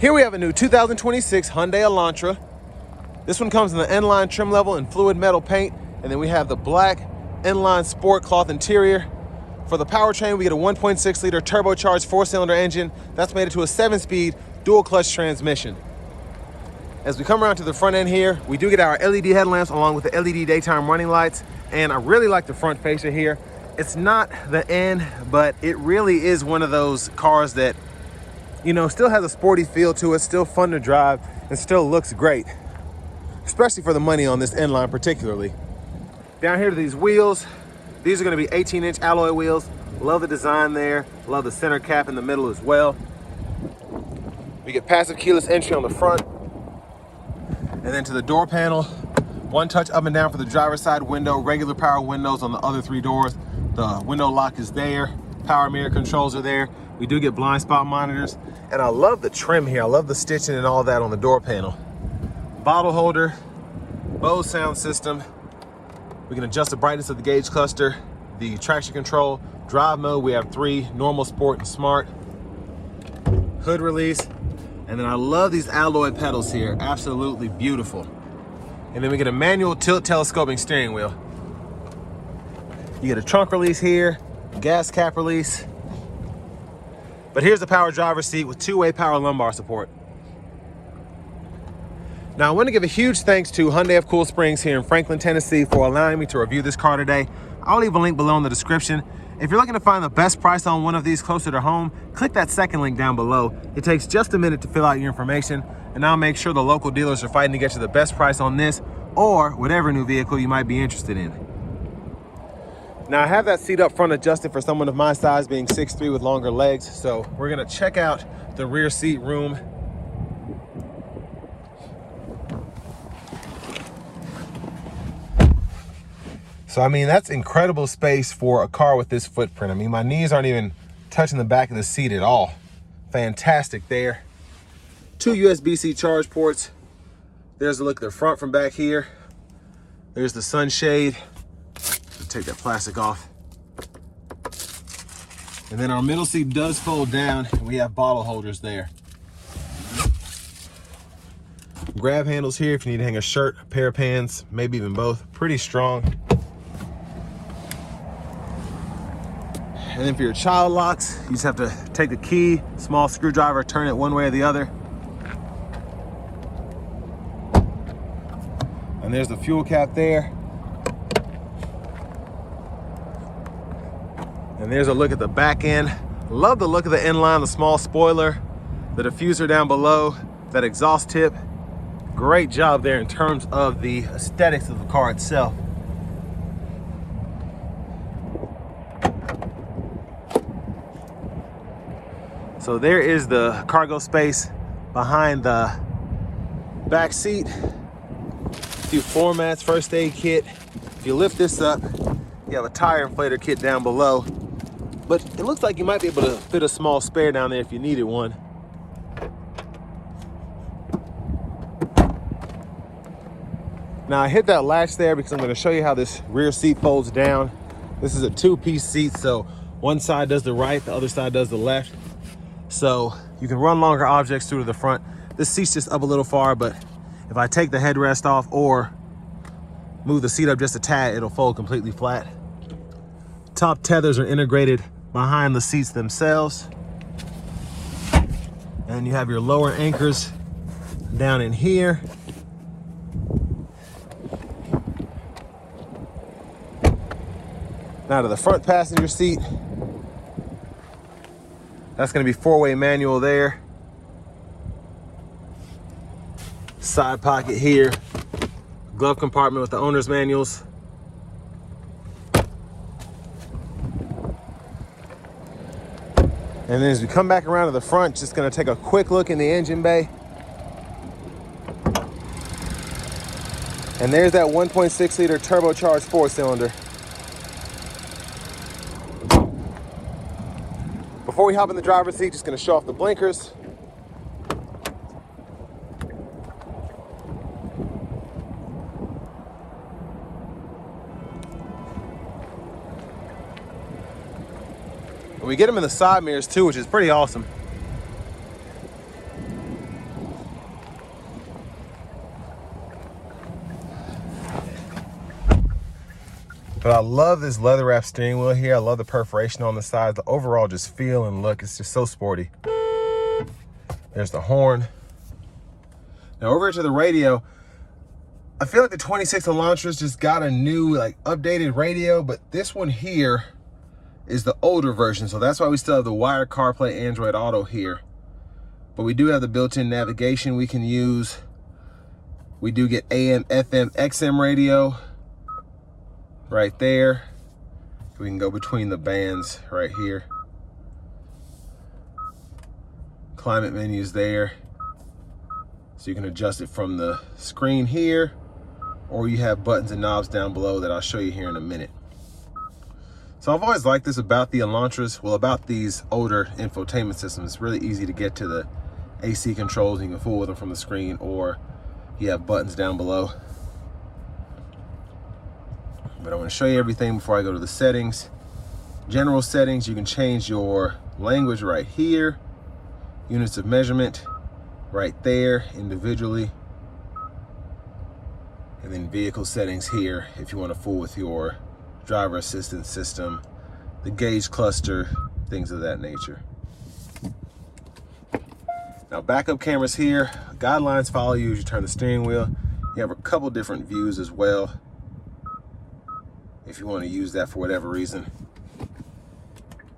Here we have a new 2026 Hyundai Elantra. This one comes in the inline trim level and fluid metal paint, and then we have the black inline sport cloth interior. For the powertrain, we get a 1.6 liter turbocharged 4-cylinder engine that's made it to a 7-speed dual clutch transmission. As we come around to the front end here, we do get our LED headlamps along with the LED daytime running lights, and I really like the front fascia here. It's not the end, but it really is one of those cars that, you know, still has a sporty feel to it, still fun to drive, and still looks great, especially for the money on this inline particularly. Down here to these wheels, these are gonna be 18-inch alloy wheels. Love the design there, love the center cap in the middle as well. We get passive keyless entry on the front. And then to the door panel, one touch up and down for the driver's side window, regular power windows on the other 3 doors. The window lock is there, power mirror controls are there. We do get blind spot monitors. And I love the trim here. I love the stitching and all that on the door panel. Bottle holder, Bose sound system. We can adjust the brightness of the gauge cluster, the traction control, drive mode. We have 3, normal, sport, and smart. Hood release. And then I love these alloy pedals here, absolutely beautiful. And then we get a manual tilt telescoping steering wheel. You get a trunk release here, gas cap release. But here's the power driver's seat with 2-way power lumbar support. Now I want to give a huge thanks to Hyundai of Cool Springs here in Franklin, Tennessee for allowing me to review this car today. I'll leave a link below in the description. If you're looking to find the best price on one of these closer to home, click that second link down below. It takes just a minute to fill out your information, and I'll make sure the local dealers are fighting to get you the best price on this or whatever new vehicle you might be interested in. Now I have that seat up front adjusted for someone of my size, being 6'3" with longer legs. So we're gonna check out the rear seat room. So, I mean, that's incredible space for a car with this footprint. I mean, my knees aren't even touching the back of the seat at all. Fantastic there. 2 USB-C charge ports. There's a look at the front from back here. There's the sunshade. Take that plastic off. And then our middle seat does fold down, and we have bottle holders there. Grab handles here if you need to hang a shirt, a pair of pants, maybe even both. Pretty strong. And then for your child locks, you just have to take the key, small screwdriver, turn it one way or the other. And there's the fuel cap there. And there's a look at the back end. Love the look of the inline, the small spoiler, the diffuser down below, that exhaust tip. Great job there in terms of the aesthetics of the car itself. So there is the cargo space behind the back seat. A few floor mats, first aid kit. If you lift this up, you have a tire inflator kit down below. But it looks like you might be able to fit a small spare down there if you needed one. Now I hit that latch there because I'm going to show you how this rear seat folds down. This is a 2-piece seat, so one side does the right, the other side does the left. So you can run longer objects through to the front. This seat's just up a little far, but if I take the headrest off or move the seat up just a tad, it'll fold completely flat. Top tethers are integrated behind the seats themselves. And you have your lower anchors down in here. Now to the front passenger seat. That's going to be 4-way manual there. Side pocket here. Glove compartment with the owner's manuals. And then as we come back around to the front, just going to take a quick look in the engine bay. And there's that 1.6 liter turbocharged 4-cylinder. Before we hop in the driver's seat, just gonna show off the blinkers. And we get them in the side mirrors too, which is pretty awesome. But I love this leather wrap steering wheel here. I love the perforation on the sides. The overall just feel and look, it's just so sporty. There's the horn. Now over to the radio, I feel like the 26 Elantras just got a new, like, updated radio, but this one here is the older version, so that's why we still have the wired CarPlay Android Auto here. But we do have the built-in navigation we can use. We do get AM, FM, XM radio right there. We can go between the bands right here. Climate menus there. So you can adjust it from the screen here, or you have buttons and knobs down below that I'll show you here in a minute. So I've always liked this about the Elantras, well, about these older infotainment systems. It's really easy to get to the AC controls. You can fool with them from the screen, or you have buttons down below. But I want to show you everything before I go to the settings. General settings, you can change your language right here. Units of measurement right there individually. And then vehicle settings here if you want to fool with your driver assistance system, the gauge cluster, things of that nature. Now backup cameras here, guidelines follow you as you turn the steering wheel. You have a couple different views as well if you want to use that for whatever reason.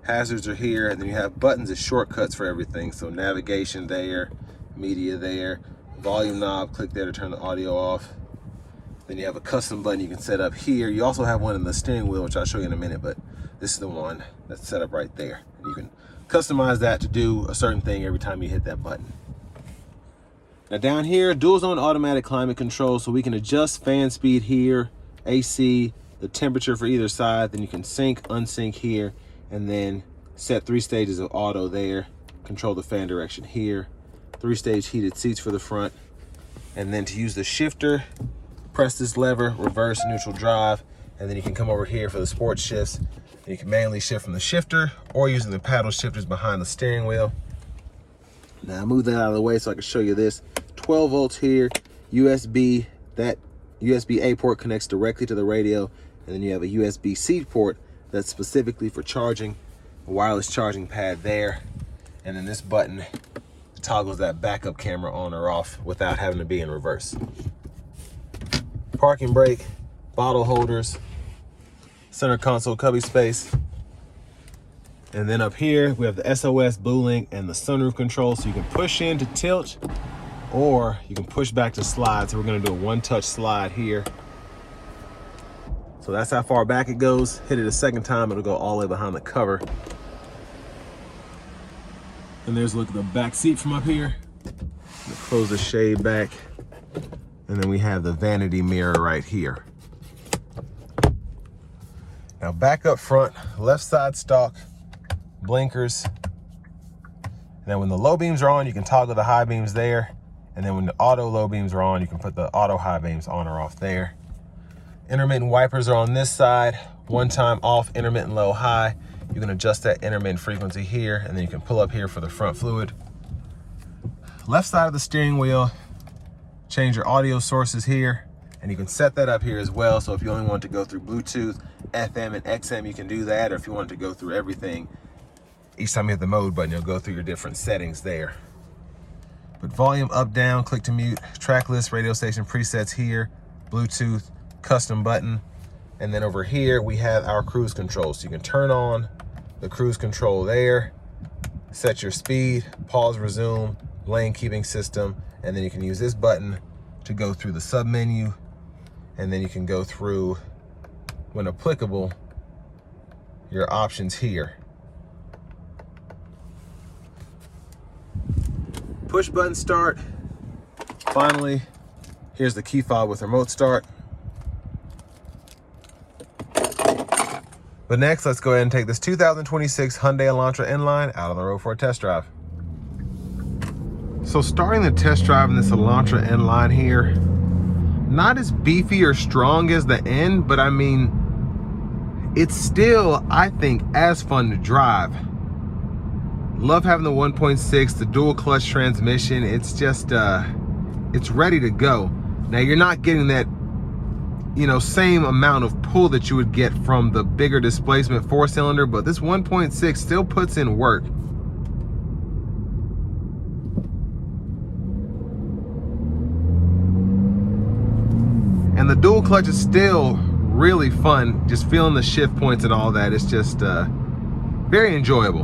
Hazards are here, and then you have buttons as shortcuts for everything. So navigation there, media there, volume knob, click there to turn the audio off. Then you have a custom button you can set up here. You also have one in the steering wheel, which I'll show you in a minute, but this is the one that's set up right there. And you can customize that to do a certain thing every time you hit that button. Now down here, dual zone automatic climate control, so we can adjust fan speed here, AC, the temperature for either side. Then you can sync, unsync here, and then set 3 stages of auto there. Control the fan direction here. 3-stage heated seats for the front. And then to use the shifter, press this lever, reverse, neutral drive, and then you can come over here for the sports shifts. And you can manually shift from the shifter or using the paddle shifters behind the steering wheel. Now I move that out of the way so I can show you this. 12 volts here, USB, that USB-A port connects directly to the radio, and then you have a USB-C port that's specifically for charging, a wireless charging pad there, and then this button toggles that backup camera on or off without having to be in reverse. Parking brake, bottle holders, center console cubby space, and then up here we have the SOS, Blue Link, and the sunroof control, so you can push in to tilt or you can push back to slide. So we're going to do a one-touch slide here. So that's how far back it goes. Hit it a second time, it'll go all the way behind the cover. And there's a look at the back seat from up here. Close the shade back. And then we have the vanity mirror right here. Now back up front, left side stalk, blinkers. And then when the low beams are on, you can toggle the high beams there. And then when the auto low beams are on, you can put the auto high beams on or off there. Intermittent wipers are on this side. One time off, intermittent low high. You can adjust that intermittent frequency here, and then you can pull up here for the front fluid. Left side of the steering wheel, change your audio sources here, and you can set that up here as well. So if you only want to go through Bluetooth, FM, and XM, you can do that. Or if you want to go through everything, each time you hit the mode button, you'll go through your different settings there. But volume up, down, click to mute, track list, radio station presets here, Bluetooth, custom button. And then over here, we have our cruise control. So you can turn on the cruise control there, set your speed, pause, resume, lane keeping system, and then you can use this button to go through the sub menu, and then you can go through, when applicable, your options here. Push button start. Finally, here's the key fob with remote start. But next, let's go ahead and take this 2026 Hyundai Elantra Inline out on the road for a test drive. So starting the test drive in this Elantra Inline here, not as beefy or strong as the N, but I mean, it's still, I think, as fun to drive. Love having the 1.6, the dual clutch transmission. It's just, it's ready to go. Now you're not getting that you know, same amount of pull that you would get from the bigger displacement 4-cylinder, but this 1.6 still puts in work. And the dual clutch is still really fun, just feeling the shift points and all that. It's just very enjoyable.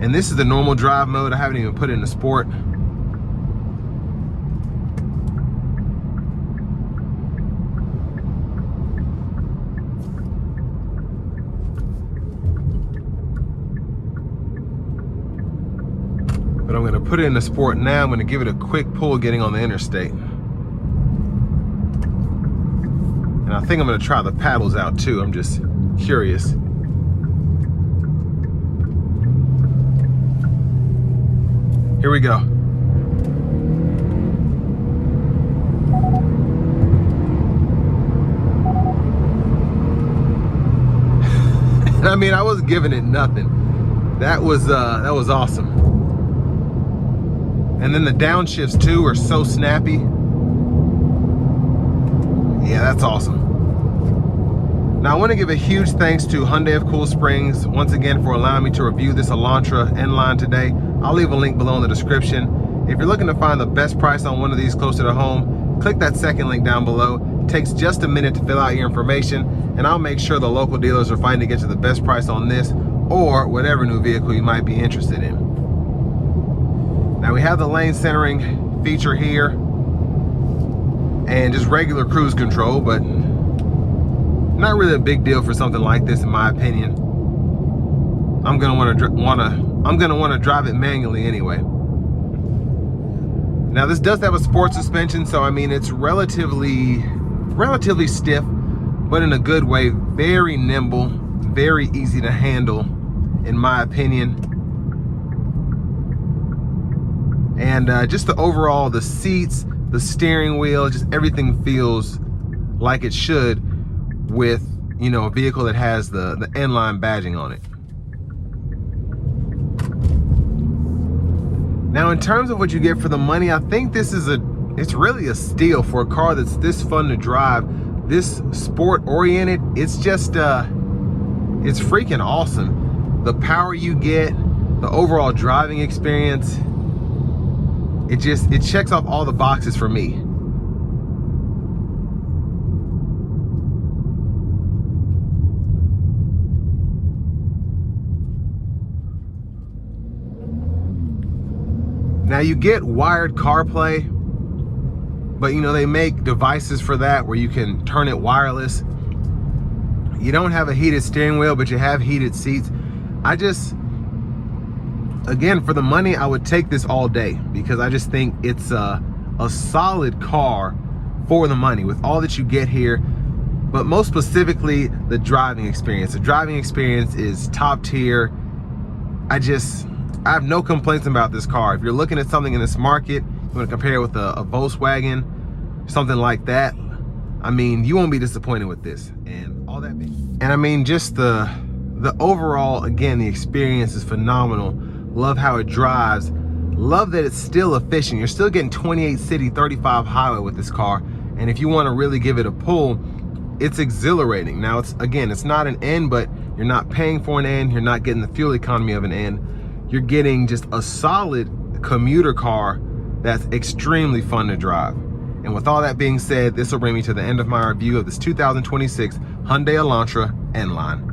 And this is the normal drive mode. I haven't even put it in the sport. But I'm gonna put it in the sport now. I'm gonna give it a quick pull getting on the interstate. And I think I'm gonna try the paddles out too. I'm just curious. Here we go. I mean, I was giving it nothing. That was awesome. And then the downshifts too are so snappy. Yeah, that's awesome. Now I want to give a huge thanks to Hyundai of Cool Springs once again for allowing me to review this Elantra N-Line today. I'll leave a link below in the description. If you're looking to find the best price on one of these closer to home, click that second link down below. It takes just a minute to fill out your information, and I'll make sure the local dealers are fighting to get you the best price on this or whatever new vehicle you might be interested in. Now we have the lane centering feature here and just regular cruise control, but not really a big deal for something like this in my opinion. I'm gonna want to drive it manually anyway. Now this does have a sport suspension, so I mean it's relatively stiff, but in a good way. Very nimble, very easy to handle in my opinion. And just the overall, the seats, the steering wheel, just everything feels like it should with, you know, a vehicle that has the N-Line badging on it. Now in terms of what you get for the money, I think this is it's really a steal for a car that's this fun to drive, this sport oriented. It's just it's freaking awesome. The power you get, the overall driving experience, it checks off all the boxes for me. Now you get wired CarPlay, but you know, they make devices for that where you can turn it wireless. You don't have a heated steering wheel, but you have heated seats. Again, for the money, I would take this all day because I just think it's a solid car for the money with all that you get here, but most specifically the driving experience. The driving experience is top tier. I have no complaints about this car. If you're looking at something in this market, you want to compare it with a Volkswagen, something like that, I mean, you won't be disappointed with this. And all that. And I mean, just the overall, again, the experience is phenomenal. Love how it drives. Love that it's still efficient. You're still getting 28 city, 35 highway with this car. And if you want to really give it a pull, it's exhilarating. Now, it's not an N, but you're not paying for an N. You're not getting the fuel economy of an N. You're getting just a solid commuter car that's extremely fun to drive. And with all that being said, this will bring me to the end of my review of this 2026 Hyundai Elantra N-Line.